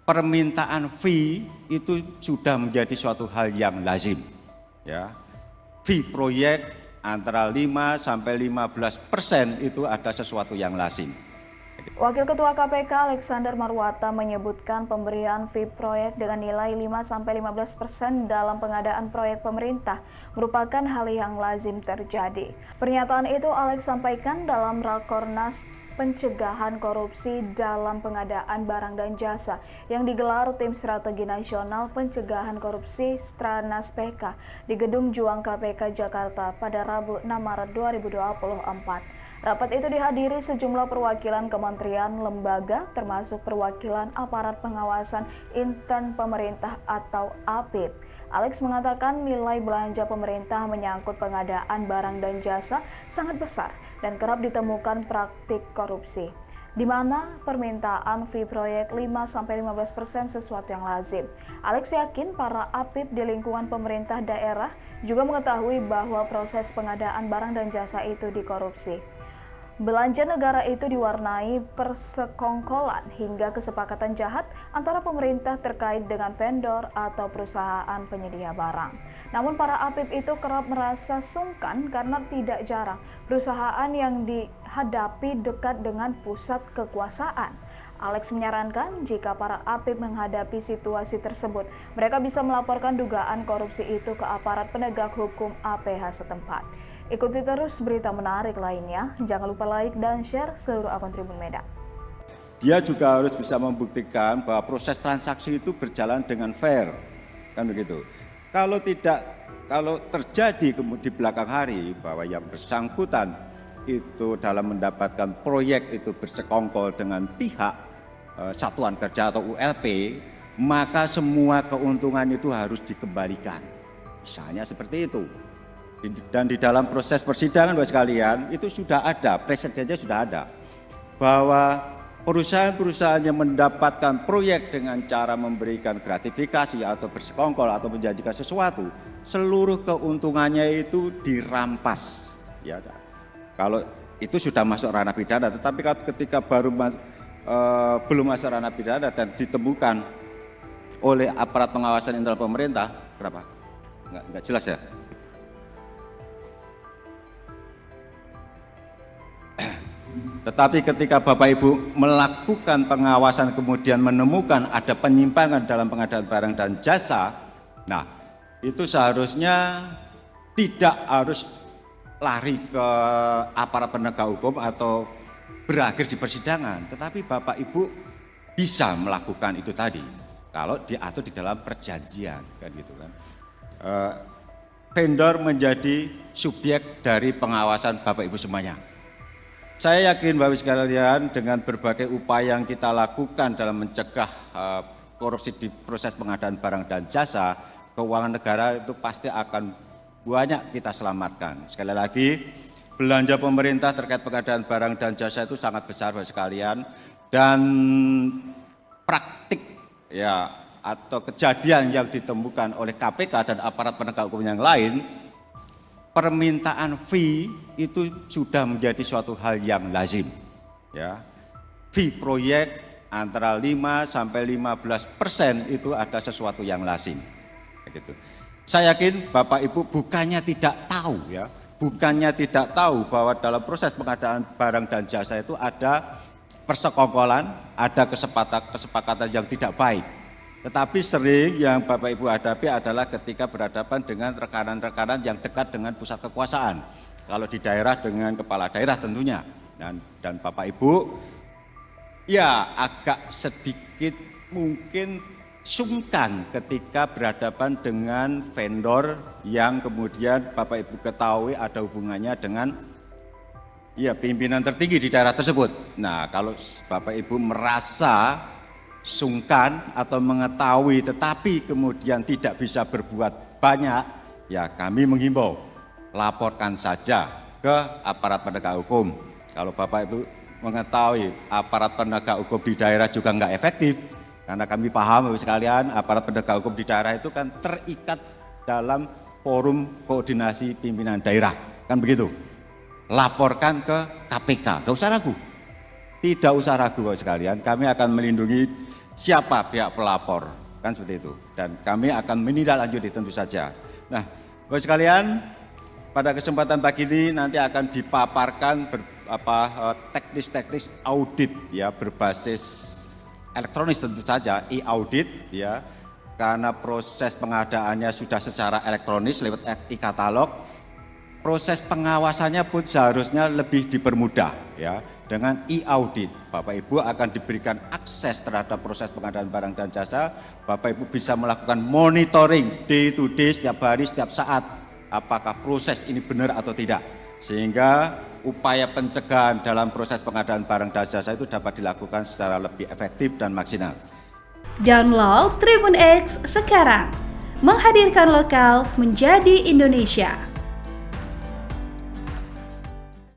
permintaan fee itu sudah menjadi suatu hal yang lazim. Ya, fee proyek antara 5 sampai 15% itu ada sesuatu yang lazim. Wakil Ketua KPK Alexander Marwata menyebutkan pemberian fee proyek dengan nilai 5-15% dalam pengadaan proyek pemerintah merupakan hal yang lazim terjadi. Pernyataan itu Alex sampaikan dalam Rakornas Pencegahan Korupsi dalam Pengadaan Barang dan Jasa yang digelar Tim Strategi Nasional Pencegahan Korupsi Stranas PK di Gedung Juang KPK Jakarta pada Rabu 6 Maret 2024. Rapat itu dihadiri sejumlah perwakilan kementerian lembaga termasuk perwakilan aparat pengawasan intern pemerintah atau APIP. Alex mengatakan nilai belanja pemerintah menyangkut pengadaan barang dan jasa sangat besar dan kerap ditemukan praktik korupsi, di mana permintaan fee proyek 5-15% sesuatu yang lazim. Alex yakin para APIP di lingkungan pemerintah daerah juga mengetahui bahwa proses pengadaan barang dan jasa itu dikorupsi. Belanja negara itu diwarnai persekongkolan hingga kesepakatan jahat antara pemerintah terkait dengan vendor atau perusahaan penyedia barang. Namun para APIP itu kerap merasa sungkan karena tidak jarang perusahaan yang dihadapi dekat dengan pusat kekuasaan. Alex menyarankan jika para APIP menghadapi situasi tersebut, mereka bisa melaporkan dugaan korupsi itu ke aparat penegak hukum APH setempat. Ikuti terus berita menarik lainnya. Jangan lupa like dan share seluruh akun Tribun Medan. Dia juga harus bisa membuktikan bahwa proses transaksi itu berjalan dengan fair, kan begitu. Kalau terjadi di belakang hari bahwa yang bersangkutan itu dalam mendapatkan proyek itu bersekongkol dengan pihak satuan kerja atau ULP, maka semua keuntungan itu harus dikembalikan. Misalnya seperti itu. Dan di dalam proses persidangan Bapak sekalian itu sudah ada, presidennya sudah ada, bahwa perusahaan-perusahaan yang mendapatkan proyek dengan cara memberikan gratifikasi atau bersekongkol atau menjanjikan sesuatu, seluruh keuntungannya itu dirampas. Ya, kalau itu sudah masuk ranah pidana, tetapi ketika belum masuk ranah pidana dan ditemukan oleh aparat pengawasan internal pemerintah, berapa? Enggak jelas ya. Tetapi ketika Bapak Ibu melakukan pengawasan kemudian menemukan ada penyimpangan dalam pengadaan barang dan jasa, nah itu seharusnya tidak harus lari ke aparat penegak hukum atau berakhir di persidangan, tetapi Bapak Ibu bisa melakukan itu tadi kalau diatur di dalam perjanjian, kan gitu kan. Vendor menjadi subjek dari pengawasan Bapak Ibu semuanya. Saya yakin Bapak sekalian dengan berbagai upaya yang kita lakukan dalam mencegah korupsi di proses pengadaan barang dan jasa, keuangan negara itu pasti akan banyak kita selamatkan. Sekali lagi, belanja pemerintah terkait pengadaan barang dan jasa itu sangat besar Bapak sekalian, dan praktik ya atau kejadian yang ditemukan oleh KPK dan aparat penegak hukum yang lain, permintaan fee itu sudah menjadi suatu hal yang lazim. Ya, fee proyek antara 5 sampai 15% itu ada sesuatu yang lazim. Gitu. Saya yakin Bapak Ibu bukannya tidak tahu ya, bukannya tidak tahu bahwa dalam proses pengadaan barang dan jasa itu ada persekongkolan, ada kesepakatan yang tidak baik. Tetapi sering yang Bapak Ibu hadapi adalah ketika berhadapan dengan rekanan-rekanan yang dekat dengan pusat kekuasaan. Kalau di daerah dengan kepala daerah tentunya. Dan Bapak Ibu ya agak sedikit mungkin sungkan ketika berhadapan dengan vendor yang kemudian Bapak Ibu ketahui ada hubungannya dengan ya pimpinan tertinggi di daerah tersebut. Nah, kalau Bapak Ibu merasa sungkan atau mengetahui tetapi kemudian tidak bisa berbuat banyak, ya kami menghimbau laporkan saja ke aparat penegak hukum. Kalau Bapak Ibu mengetahui aparat penegak hukum di daerah juga nggak efektif, karena kami paham Bapak sekalian aparat penegak hukum di daerah itu kan terikat dalam forum koordinasi pimpinan daerah, kan begitu. Laporkan ke KPK, nggak usah ragu. Tidak usah ragu Bapak sekalian, kami akan melindungi siapa pihak pelapor, kan seperti itu. Dan kami akan menindaklanjuti tentu saja. Nah, Bapak sekalian, pada kesempatan pagi ini nanti akan dipaparkan teknis-teknis audit ya berbasis elektronis tentu saja, e-audit ya. Karena proses pengadaannya sudah secara elektronis lewat e-katalog, proses pengawasannya pun seharusnya lebih dipermudah ya. Dengan e-audit, Bapak Ibu akan diberikan akses terhadap proses pengadaan barang dan jasa. Bapak Ibu bisa melakukan monitoring day to day, setiap hari, setiap saat, apakah proses ini benar atau tidak. Sehingga upaya pencegahan dalam proses pengadaan barang dan jasa itu dapat dilakukan secara lebih efektif dan maksimal. Download Tribun X sekarang, menghadirkan lokal menjadi Indonesia.